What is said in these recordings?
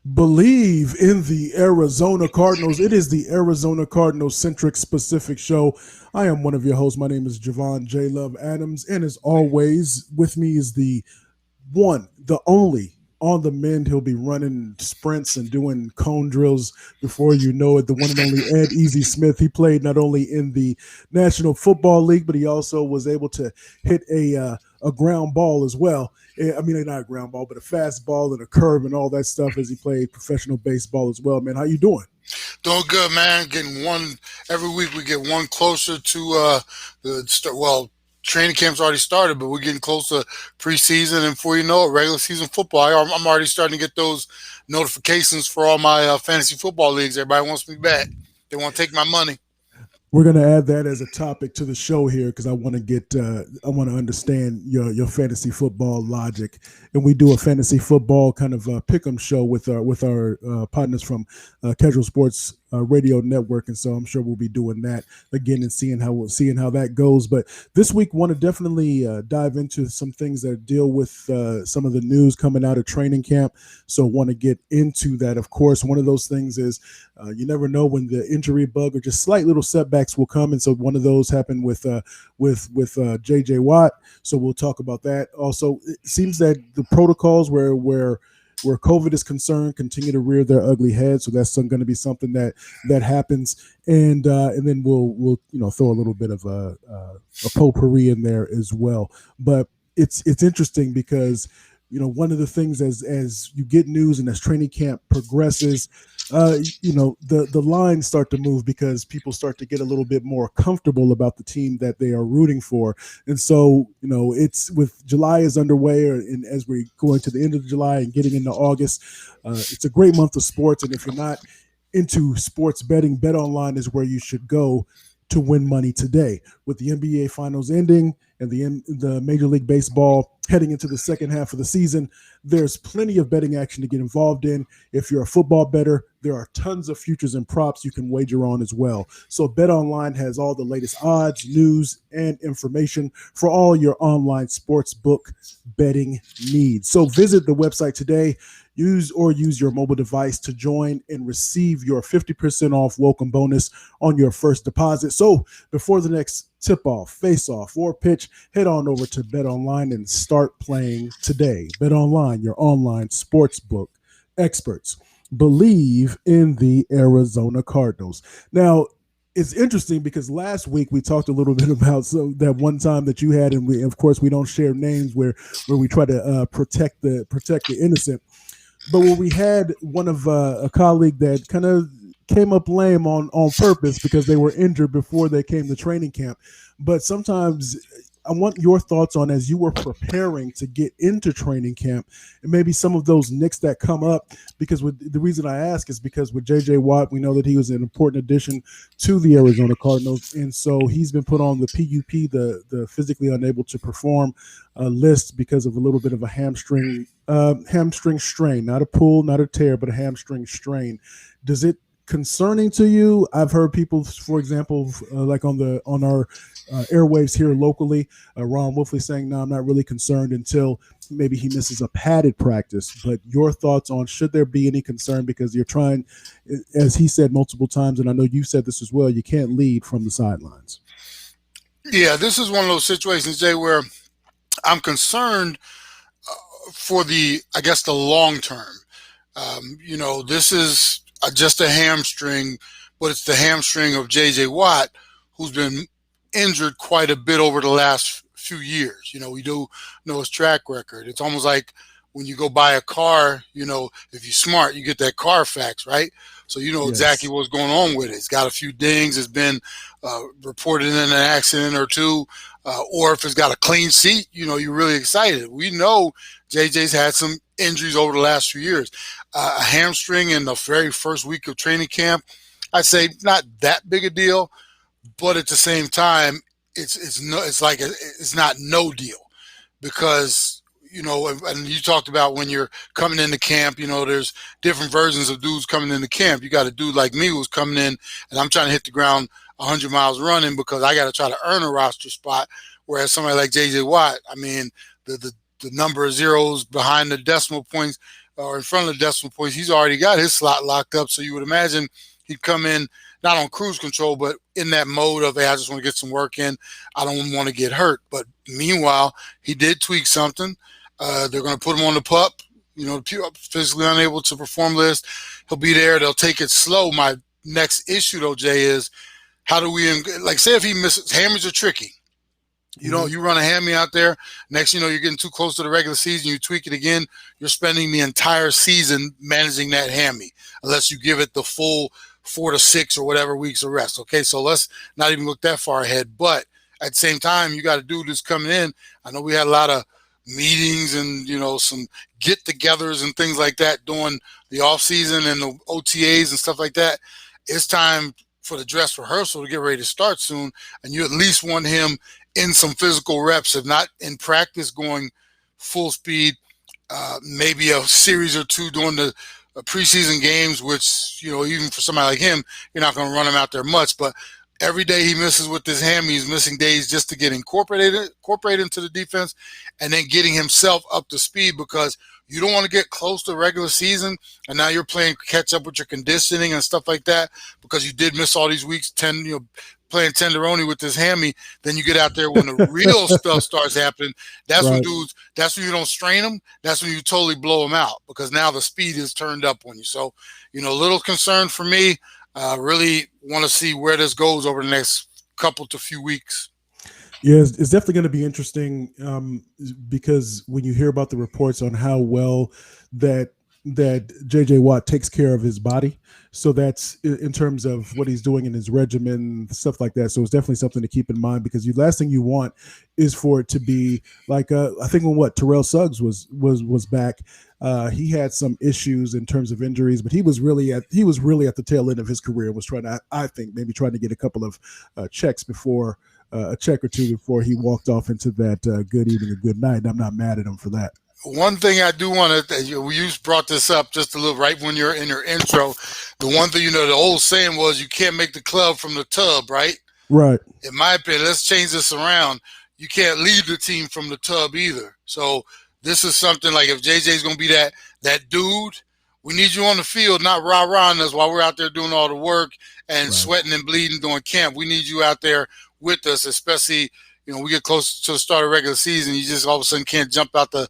Bleav in the Arizona Cardinals. It is the Arizona Cardinals centric specific show. I am one of your hosts. My name is Javon J. Love Adams. And as always, with me is the one, the only on the mend. He'll be running sprints and doing cone drills before you know it. The one and only Ed Easy Smith. He played not only in the National Football League, but he also was able to hit a ground ball as well. I mean, not a ground ball, but a fastball and a curve and all that stuff as he played professional baseball as well. Man, how you doing? Doing good, man. Getting one every week. We get one closer to the start. Well, training camp's already started, but we're getting closer preseason, and before you know it, regular season football. I'm already starting to get those notifications for all my fantasy football leagues. Everybody wants me back. They want to take my money. We're gonna add that as a topic to the show here because I want to I want to understand your fantasy football logic, and we do a fantasy football kind of pick'em show with our partners from Casual Sports Radio Network, and so I'm sure we'll be doing that again and seeing how that goes. But this week, want to definitely dive into some things that deal with some of the news coming out of training camp. So want to get into that. Of course, one of those things is you never know when the injury bug or just slight little setbacks will come, and so one of those happened with JJ Watt. So we'll talk about that. Also, it seems that the protocols where COVID is concerned continue to rear their ugly head. So that's going to be something that happens, and then we'll throw a little bit of a potpourri in there as well. But it's interesting because one of the things as you get news and as training camp progresses, the lines start to move because people start to get a little bit more comfortable about the team that they are rooting for. And so it's with July is underway, and as we're going to the end of July and getting into August, it's a great month of sports. And if you're not into sports betting, Bet Online is where you should go to win money today. With the NBA Finals ending and the Major League Baseball heading into the second half of the season, there's plenty of betting action to get involved in. If you're a football bettor, there are tons of futures and props you can wager on as well. So Bet Online has all the latest odds, news, and information for all your online sports book betting needs. So visit the website today. Use your mobile device to join and receive your 50% off welcome bonus on your first deposit. So before the next tip-off, face-off, or pitch, head on over to Bet Online and start playing today. Bet Online, your online sportsbook experts. Bleav in the Arizona Cardinals. Now, it's interesting because last week we talked a little bit about that one time that you had, and of course we don't share names where we try to protect the innocent. But when we had one of a colleague that kind of came up lame on purpose because they were injured before they came to training camp. But sometimes I want your thoughts on, as you were preparing to get into training camp, and maybe some of those nicks that come up, because the reason I ask is because with JJ Watt, we know that he was an important addition to the Arizona Cardinals. And so he's been put on the PUP, the physically unable to perform list because of a little bit of a hamstring strain, not a pull, not a tear, but a hamstring strain. Does it concerning to you? I've heard people, for example, like on our airwaves here locally, Ron Wolfley saying, "No, I'm not really concerned until maybe he misses a padded practice." But your thoughts on, should there be any concern, because you're trying, as he said multiple times, and I know you said this as well, you can't lead from the sidelines. Yeah, this is one of those situations, Jay, where I'm concerned for I guess, the long term. This is just a hamstring, but it's the hamstring of J.J. Watt, who's been injured quite a bit over the last few years. We do know his track record. It's almost like when you go buy a car, if you're smart, you get that Carfax, right? So you know exactly Yes. what's going on with it. It's got a few dings. It's been reported in an accident or two. Or if it's got a clean seat, you're really excited. We know JJ's had some injuries over the last few years. A hamstring in the very first week of training camp, I'd say not that big a deal, but at the same time, it's not no deal, because and you talked about when you're coming into camp, there's different versions of dudes coming into camp. You got a dude like me who's coming in, and I'm trying to hit the ground 100 miles running because I got to try to earn a roster spot. Whereas somebody like JJ Watt, I mean, the number of zeros behind the decimal points or in front of the decimal points, he's already got his slot locked up. So you would imagine he'd come in not on cruise control, but in that mode of, hey, I just want to get some work in. I don't want to get hurt. But meanwhile, he did tweak something. They're going to put him on the PUP, physically unable to perform list. He'll be there. They'll take it slow. My next issue, though, Jay, is how do we, say if he misses, hammies are tricky. You run a hammy out there. Next, you're getting too close to the regular season. You tweak it again. You're spending the entire season managing that hammy, unless you give it the full 4 to 6 or whatever weeks of rest. Okay, so let's not even look that far ahead. But at the same time, you got a dude that's coming in. I know we had a lot of meetings and some get-togethers and things like that during the off season and the OTAs and stuff like that. It's time for the dress rehearsal to get ready to start soon, and you at least want him in some physical reps, if not in practice going full speed, maybe a series or two during the preseason games, which, even for somebody like him, you're not going to run him out there much, but every day he misses with his hammy, he's missing days just to get incorporated into the defense and then getting himself up to speed, because you don't want to get close to the regular season and now you're playing catch up with your conditioning and stuff like that because you did miss all these weeks, playing tenderoni with this hammy. Then you get out there when the real stuff starts happening. That's right. That's when you don't strain them. That's when you totally blow them out, because now the speed is turned up on you. So, a little concern for me. Really want to see where this goes over the next couple to few weeks. Yeah, it's definitely going to be interesting because when you hear about the reports on how well that JJ Watt takes care of his body, so that's in terms of what he's doing in his regimen, stuff like that. So it's definitely something to keep in mind, because the last thing you want is for it to be like I think when Terrell Suggs was back, he had some issues in terms of injuries, but he was really at the tail end of his career and was trying to get a couple of checks before. A check or two before he walked off into that good evening or good night. And I'm not mad at him for that. One thing I do want to, you brought this up just a little right when you're in your intro. The one thing, the old saying was you can't make the club from the tub, right? Right. In my opinion, let's change this around. You can't lead the team from the tub either. So this is something like, if JJ's going to be that dude, we need you on the field, not rah-rahing us while we're out there doing all the work and sweating and bleeding during camp. We need you out there with us, especially, we get close to the start of regular season. You just all of a sudden can't jump out the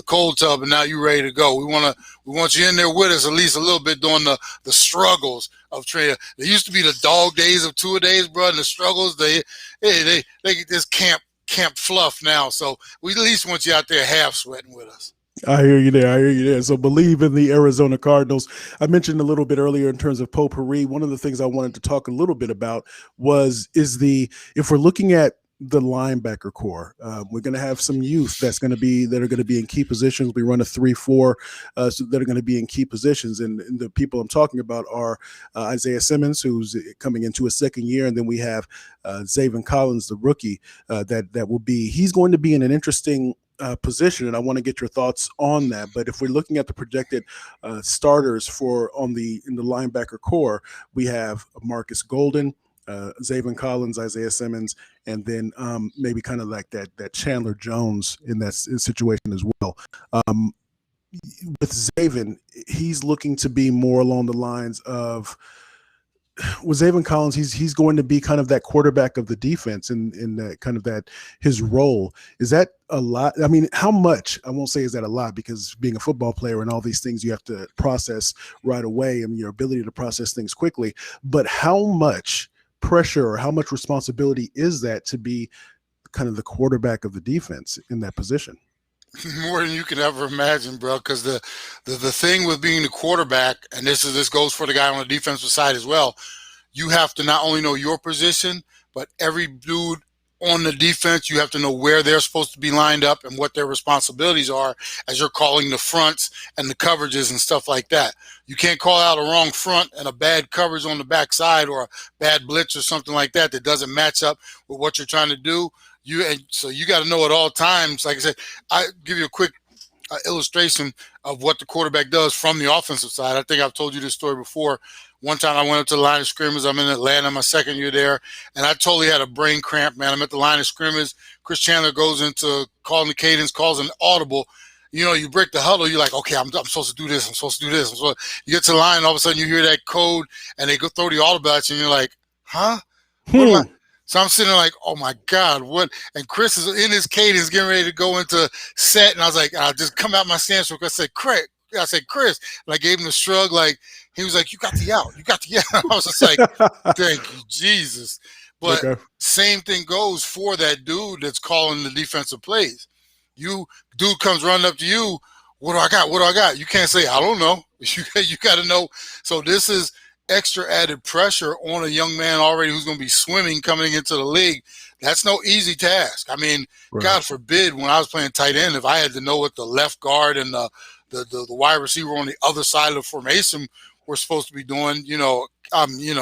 cold tub and now you're ready to go. We want you in there with us at least a little bit during the struggles of training. There used to be the dog days of two-a-days, bro, and the struggles. They get this camp fluff now. So we at least want you out there half sweating with us. I hear you there. So Bleav in the Arizona Cardinals. I mentioned a little bit earlier in terms of potpourri. One of the things I wanted to talk a little bit about if we're looking at the linebacker core, we're going to have some youth that are going to be in key positions. We run a 3-4 so that are going to be in key positions, and the people I'm talking about are Isaiah Simmons, who's coming into his second year, and then we have Zaven Collins, the rookie, he's going to be in an interesting position, and I want to get your thoughts on that. But if we're looking at the projected starters in the linebacker core, we have Marcus Golden, Zaven Collins, Isaiah Simmons, and then maybe kind of like that Chandler Jones in that situation as well. With Zaven, he's looking to be more along the lines of, with Zaven Collins, he's going to be kind of that quarterback of the defense in that kind of that his role. Is that a lot? I mean, how much? I won't say is that a lot, because being a football player and all these things you have to process right away, and your ability to process things quickly. But how much pressure or how much responsibility is that to be kind of the quarterback of the defense in that position? More than you can ever imagine, bro, because the thing with being the quarterback, and this goes for the guy on the defensive side as well, you have to not only know your position, but every dude on the defense, you have to know where they're supposed to be lined up and what their responsibilities are as you're calling the fronts and the coverages and stuff like that. You can't call out a wrong front and a bad coverage on the backside or a bad blitz or something like that doesn't match up with what you're trying to do. So you got to know at all times. Like I said, I give you a quick illustration of what the quarterback does from the offensive side. I think I've told you this story before. One time I went up to the line of scrimmage. I'm in Atlanta, my second year there, and I totally had a brain cramp, man. I'm at the line of scrimmage. Chris Chandler goes into calling the cadence, calls an audible. you break the huddle. You're like, okay, I'm supposed to do this. I'm supposed to do this. You get to the line, and all of a sudden you hear that code, and they go throw the audible at you, and you're like, huh? What am I? So I'm sitting there like, oh my God, what? And Chris is in his cadence, getting ready to go into set, and I was like, I'll just come out my stance real quick. I said, Chris, and I gave him a shrug, like he was like, you got the out. I was just like, thank you, Jesus. But same thing goes for that dude that's calling the defensive plays. Dude comes running up to you. What do I got? What do I got? You can't say, I don't know. You got to know. So this is extra added pressure on a young man already who's going to be swimming coming into the league. That's no easy task. I mean, God forbid, when I was playing tight end, if I had to know what the left guard and the wide receiver on the other side of the formation were supposed to be doing,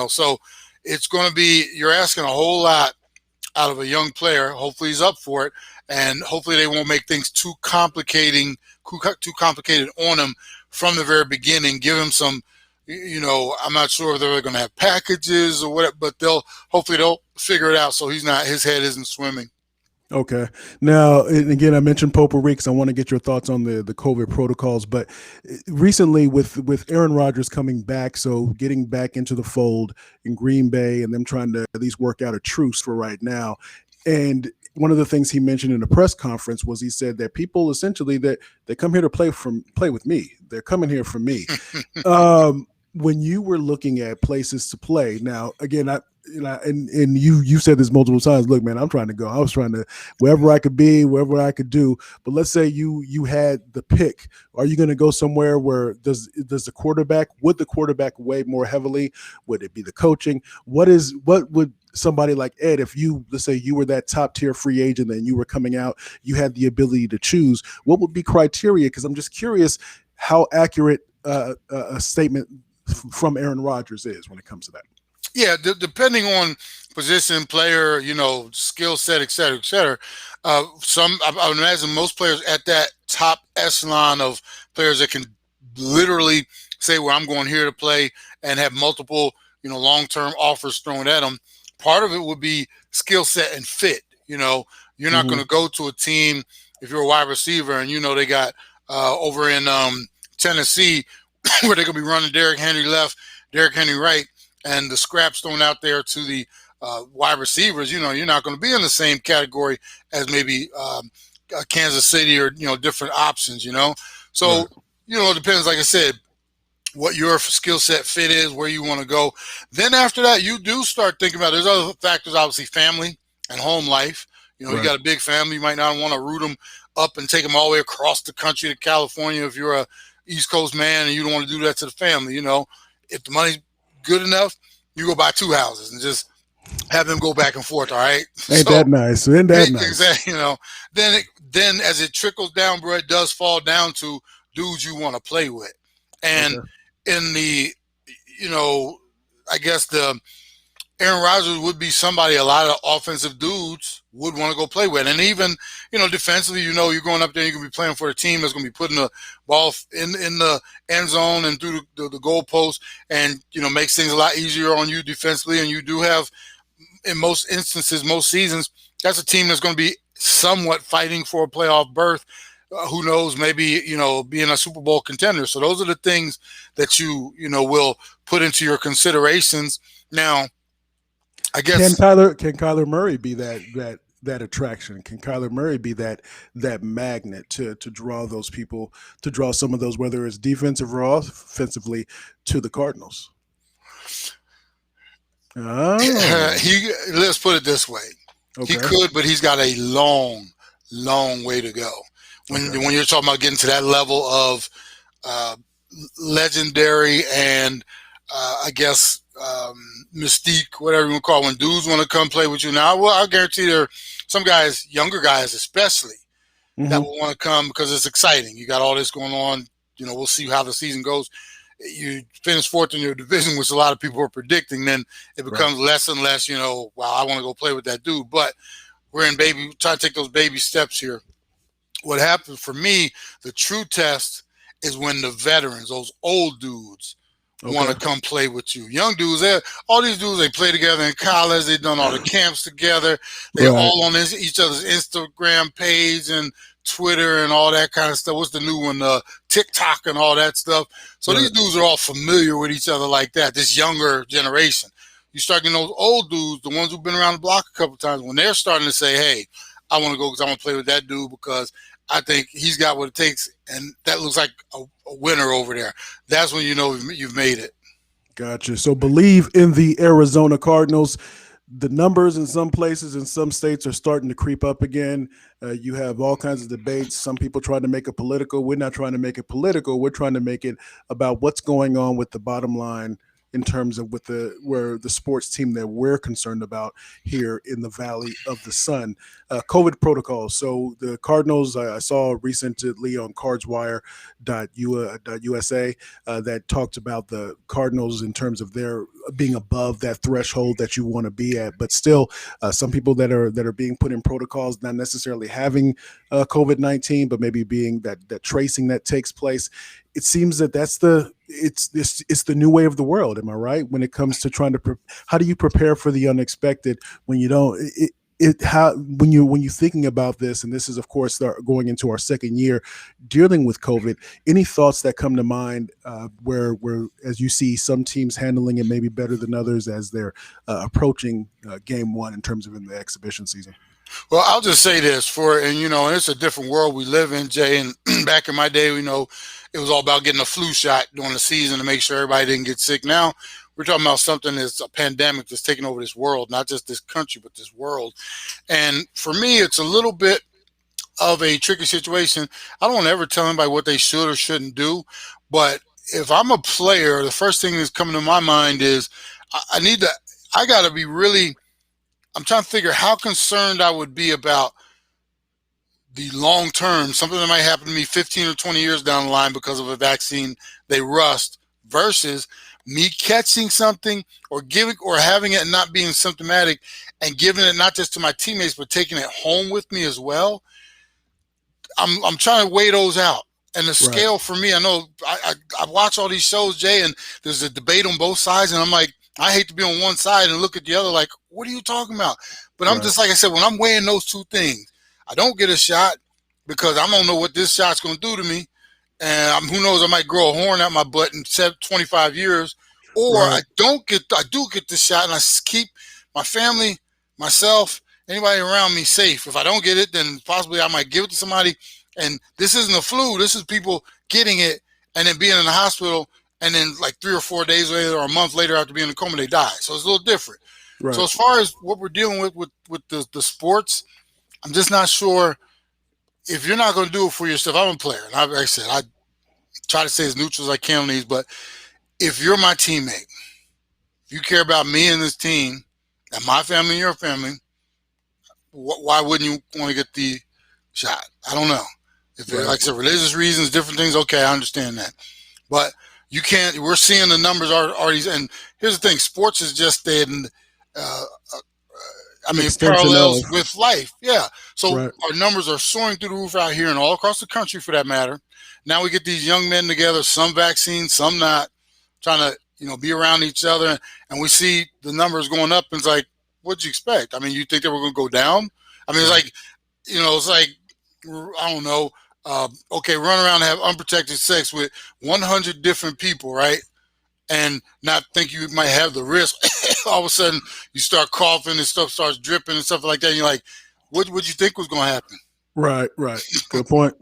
so it's going to be, you're asking a whole lot out of a young player. Hopefully he's up for it, and hopefully they won't make things too complicated on him from the very beginning. Give him some, I'm not sure if they're going to have packages or whatever, but hopefully they'll figure it out so his head isn't swimming. Okay. Now, again, I mentioned potpourri because I want to get your thoughts on the COVID protocols. But recently, with Aaron Rodgers coming back, so getting back into the fold in Green Bay, and them trying to at least work out a truce for right now. And one of the things he mentioned in a press conference was he said that people essentially that they come here to play with me. They're coming here for me. When you were looking at places to play, now again, and you said this multiple times. Look, man, I'm trying to go. I was trying to wherever I could be, wherever I could do. But let's say you had the pick. Are you going to go somewhere where would the quarterback weigh more heavily? Would it be the coaching? What would somebody like Ed, if let's say you were that top tier free agent and you were coming out, you had the ability to choose, what would be criteria? Because I'm just curious how accurate a statement from Aaron Rodgers is when it comes to that. Yeah, depending on position, player, skill set, et cetera, et cetera. I would imagine most players at that top echelon of players that can literally say, well, I'm going here to play and have multiple, long-term offers thrown at them. Part of it would be skill set and fit. You're not going to go to a team if you're a wide receiver and they got over in Tennessee where they're going to be running Derrick Henry left, Derrick Henry right, and the scraps thrown out there to the wide receivers. You're not going to be in the same category as maybe Kansas City or different options. So it depends. Like I said, what your skill set fit is, where you want to go. Then after that, you do start thinking about. There's other factors, obviously, family and home life. You got a big family. You might not want to root them up and take them all the way across the country to California if you're a East Coast man and you don't want to do that to the family. If the money's good enough, you go buy 2 houses and just have them go back and forth. All right. Ain't that nice? Exactly. Then as it trickles down, bro, it does fall down to dudes you want to play with. And in the, I guess the Aaron Rodgers would be somebody a lot of offensive dudes would want to go play with. And even, defensively, you're going up there, you're going to be playing for a team that's going to be putting the ball in the end zone and through the goalpost and, makes things a lot easier on you defensively. And you do have, in most instances, most seasons, that's a team that's going to be somewhat fighting for a playoff berth. Who knows, maybe, being a Super Bowl contender. So those are the things that you will put into your considerations. Now, I guess can Kyler Murray be that attraction? Can Kyler Murray be that magnet to draw those people, to draw some of those, whether it's defensive or offensively, to the Cardinals? Let's put it this way. Okay. He could, but he's got a long way to go. When you're talking about getting to that level of legendary and I guess mystique, whatever you want to call it, when dudes want to come play with you. Now, I guarantee there are some guys, younger guys especially, that will want to come because it's exciting. You got all this going on. We'll see how the season goes. You finish fourth in your division, which a lot of people are predicting, then it becomes less and less, wow, I want to go play with that dude. But we're trying to take those baby steps here. What happened for me, the true test is when the veterans, those old dudes, want to come play with you. Young dudes, all these dudes, they play together in college. They've done all the camps together. They're all on each other's Instagram page and Twitter and all that kind of stuff. What's the new one? TikTok and all that stuff. So Right. these dudes are all familiar with each other like that. This younger generation. You start getting those old dudes, the ones who've been around the block a couple of times, when they're starting to say, "Hey, I want to go because I want to play with that dude because I think he's got what it takes, and that looks like a winner over there." That's when you know you've made it. Gotcha. So Bleav in the Arizona Cardinals. The numbers in some places in some states are starting to creep up again. You have all kinds of debates. Some people trying to make it political. We're not trying to make it political. We're trying to make it about what's going on with the bottom line in terms of where the sports team that we're concerned about here in the Valley of the Sun. COVID protocols. So the Cardinals, I saw recently on cardswire.usa that talked about the Cardinals in terms of their being above that threshold that you want to be at, but still some people that are being put in protocols, not necessarily having COVID-19, but maybe being that tracing that takes place. It seems that it's the new way of the world. Am I right? When it comes to trying to, how do you prepare for the unexpected when you don't? When you're thinking about this, and this is of course going into our second year dealing with COVID. Any thoughts that come to mind where as you see some teams handling it maybe better than others as they're approaching game one in terms of in the exhibition season? Well, I'll just say this and it's a different world we live in, Jay. And back in my day, it was all about getting a flu shot during the season to make sure everybody didn't get sick. Now we're talking about something that's a pandemic that's taking over this world, not just this country, but this world. And for me, it's a little bit of a tricky situation. I don't ever tell anybody what they should or shouldn't do, but if I'm a player, the first thing that's coming to my mind is I got to be really, I'm trying to figure how concerned I would be about the long term, something that might happen to me 15 or 20 years down the line because of a vaccine they rust, versus me catching something or having it and not being symptomatic and giving it not just to my teammates but taking it home with me as well. I'm trying to weigh those out. And the scale for me, I know I watch all these shows, Jay, and there's a debate on both sides, and I'm like, I hate to be on one side and look at the other like, what are you talking about? But I'm just, like I said, when I'm weighing those two things, I don't get a shot because I don't know what this shot's going to do to me. And who knows, I might grow a horn out my butt in 25 years. Or I do get the shot and I keep my family, myself, anybody around me safe. If I don't get it, then possibly I might give it to somebody. And this isn't a flu. This is people getting it and then being in the hospital. And then like 3 or 4 days later or a month later after being in a coma, they die. So it's a little different. Right. So as far as what we're dealing with the sports, I'm just not sure if you're not going to do it for yourself. I'm a player. And like I said, I try to stay as neutral as I can on these. But if you're my teammate, if you care about me and this team and my family and your family, why wouldn't you want to get the shot? I don't know. If like I said, religious reasons, different things, okay, I understand that. But you can't. We're seeing the numbers already. And here's the thing: sports is just in. Parallels with life. Yeah. So our numbers are soaring through the roof out here and all across the country, for that matter. Now we get these young men together, some vaccines, some not, trying to be around each other, and we see the numbers going up. And it's like, what'd you expect? I mean, you think they were going to go down? I mean, it's like, it's like, I don't know. Okay, run around and have unprotected sex with 100 different people, right? And not think you might have the risk. All of a sudden, you start coughing and stuff starts dripping and stuff like that. And you're like, what would you think was going to happen? Right. Good point.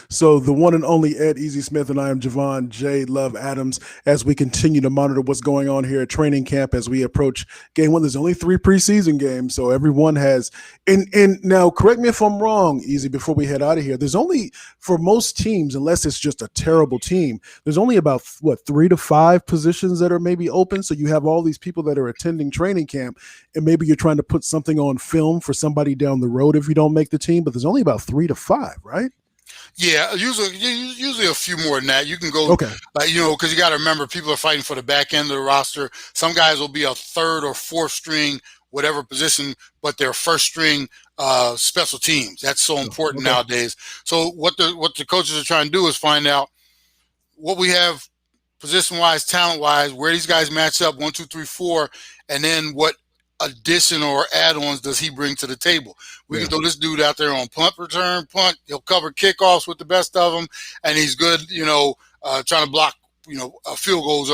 So the one and only Ed Easy Smith and I am Javon J. Love Adams as we continue to monitor what's going on here at training camp as we approach game one. There's only 3 preseason games, so everyone has and now correct me if I'm wrong, Easy, before we head out of here. There's only, for most teams, unless it's just a terrible team, there's only about 3 to 5 positions that are maybe open. So you have all these people that are attending training camp, and maybe you're trying to put something on film for somebody down the road if you don't make the team, but there's only about 3 to 5, right? Yeah, usually a few more than that. You can go, because you got to remember, people are fighting for the back end of the roster. Some guys will be a 3rd or 4th string, whatever position, but they're 1st string special teams. That's so important nowadays. So what the coaches are trying to do is find out what we have position-wise, talent-wise, where these guys match up, 1, 2, 3, 4, and then what addition or add-ons does he bring to the table? We can throw this dude out there on punt return, punt. He'll cover kickoffs with the best of them, and he's good, trying to block, field goals.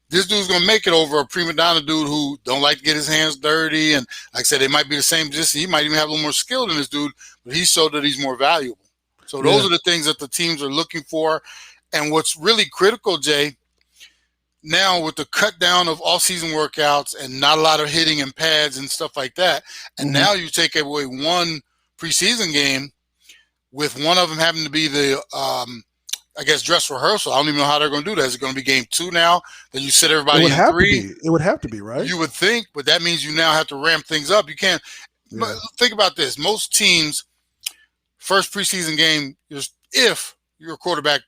This dude's going to make it over a prima donna dude who don't like to get his hands dirty. And like I said, they might be the same position. He might even have a little more skill than this dude, but he showed that he's more valuable. So those are the things that the teams are looking for. And what's really critical, Jay, now with the cut down of off-season workouts and not a lot of hitting and pads and stuff like that, and now you take away one preseason game with one of them having to be the dress rehearsal. I don't even know how they're going to do that. Is it going to be game 2 now? Then you sit everybody in 3? It would have to be, right? You would think, but that means you now have to ramp things up. You can't. Think about this. Most teams, first preseason game, if your quarterback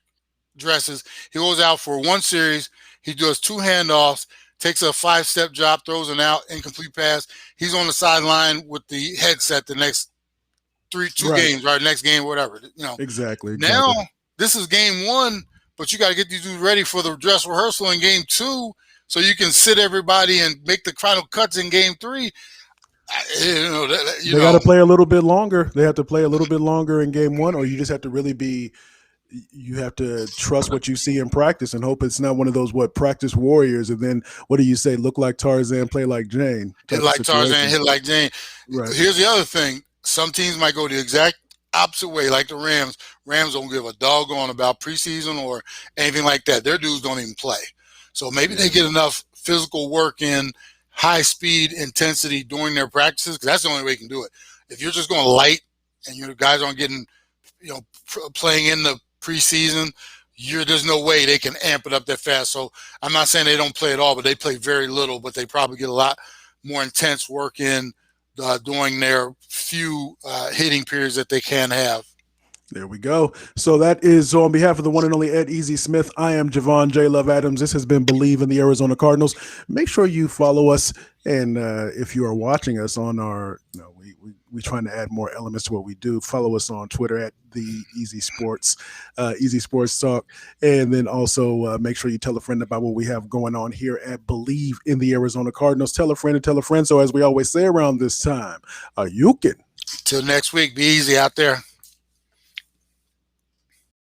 dresses, he goes out for one series, he does 2 handoffs, takes a 5-step drop, throws an out, incomplete pass. He's on the sideline with the headset the next two games, right? Next game, whatever. Exactly. Now, this is game 1, but you got to get these dudes ready for the dress rehearsal in game 2 so you can sit everybody and make the final cuts in game 3. They got to play a little bit longer. They have to play a little bit longer in game 1, or you just have to really you have to trust what you see in practice and hope it's not one of those practice warriors. And then what do you say? Look like Tarzan, play like Jane. Hit like Tarzan, hit like Jane. Right. Here's the other thing. Some teams might go the exact opposite way, like the Rams. Rams don't give a doggone about preseason or anything like that. Their dudes don't even play. So maybe they get enough physical work in, high speed intensity during their practices, because that's the only way you can do it. If you're just going light and your guys aren't getting, playing in the preseason, there's no way they can amp it up that fast. So I'm not saying they don't play at all, but they play very little, but they probably get a lot more intense work in during their few hitting periods that they can have. There we go. So that is on behalf of the one and only Ed Easy Smith. I am Javon J. Love Adams. This has been Bleav in the Arizona Cardinals. Make sure you follow us. And if you are watching us on our, we're trying to add more elements to what we do. Follow us on Twitter at the Easy Sports, Easy Sports Talk. And then also make sure you tell a friend about what we have going on here at Bleav in the Arizona Cardinals. Tell a friend and tell a friend. So as we always say around this time, you can. Till next week, be easy out there.